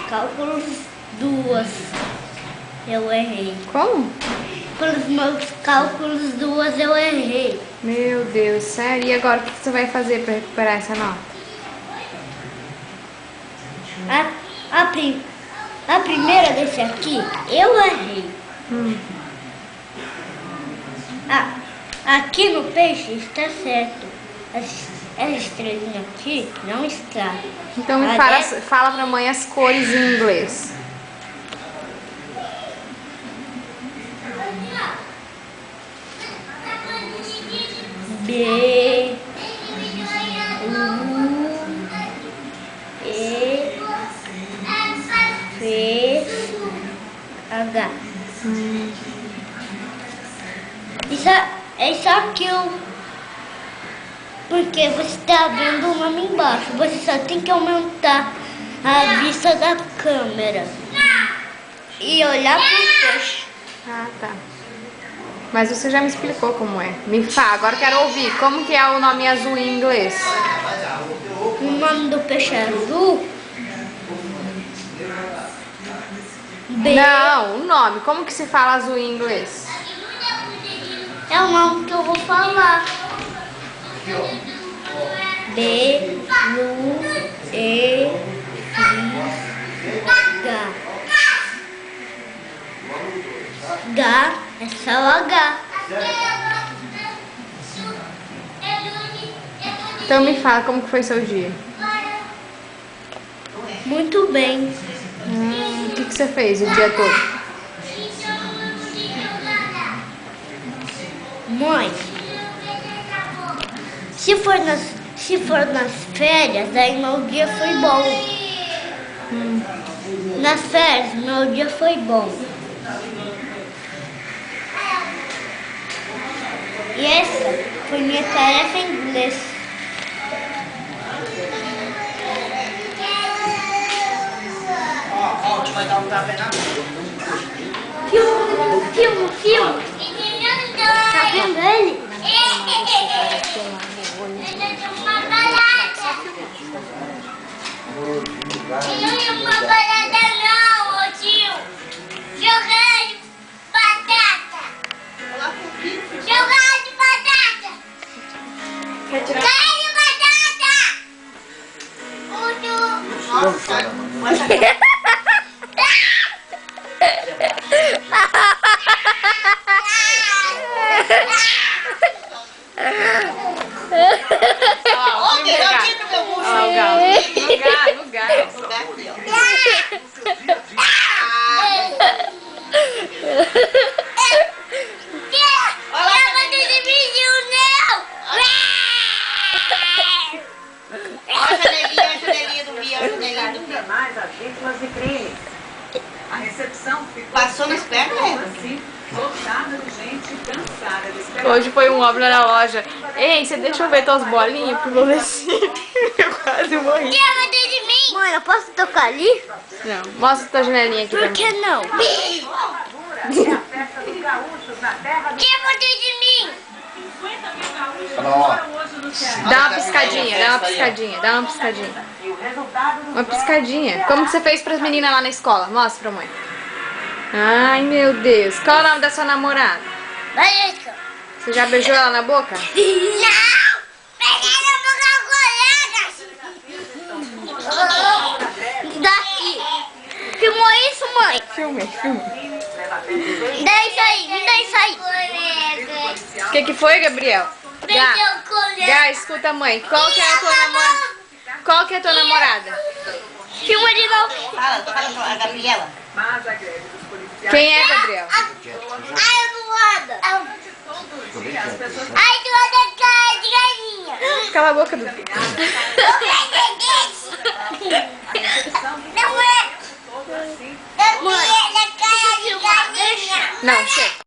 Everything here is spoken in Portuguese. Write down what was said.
cálculos 2 eu errei. Como? Pelos meus cálculos 2 eu errei. Meu Deus, sério? E agora o que você vai fazer para recuperar essa nota? A primeira desse aqui eu errei. Aqui no peixe está certo. Essa estrelinha aqui não está. Então me fala pra mãe as cores em inglês. B, U, E, F, H. Isso aqui, porque você está vendo o nome embaixo. Você só tem que aumentar a vista da câmera e olhar para o peixe. Ah, tá. Mas você já me explicou como é. Me fala, agora eu quero ouvir. Como que é o nome azul em inglês? O nome do peixe azul? Não, o nome. Como que se fala azul em inglês? É o nome que eu vou falar. B, U, E, H. H é só o H. Então me fala como que foi seu dia. Muito bem. O que você fez o dia todo? Mãe, se for nas férias, aí meu dia foi bom. Nas férias, meu dia foi bom. E essa foi minha tarefa em inglês. Ó, vai dar um tapa na Filma. Tá vendo ele? Uma balada não, ô tio. Jogando batata. Jogando batata. Ganho batata. Nossa, No gás. mais as vítimas de crime. A recepção passou nas pernas, assim, lotada de gente cansada de esperar. Hoje foi um obra na loja. Ei, você deixa eu ver tuas bolinhas pro Lolecido. Eu quase morri. Quer bater de mim? Mãe, eu posso tocar ali? Não, mostra tua janelinha aqui pra Por mim. que não? É a festa dos gaúchos na terra do... Quer bater de mim? 50 mil gaúchos moram hoje no Ceará. Dá uma piscadinha, dá uma piscadinha, dá uma piscadinha. E o resultado Uma piscadinha. Como que você fez pras meninas lá na escola? Mostra pra mãe. Ai, meu Deus. Qual é o nome da sua namorada? Valesca. Você já beijou ela na boca? Não! Peguei no meu colega! Daqui. Filmou isso, mãe? Filme. Me dá isso aí. O que foi, Gabriel? Peguei o colega. Gá, escuta a mãe. Qual que é a tua namorada? Qual que é a tua namorada? Filma de novo. Fala pra Gabriela. Quem é, Gabriel? Ai, Eduarda. Ai, Eduarda, cara de galinha. Cala a boca do... Não é. Mãe, cara de galinha. Não, chega.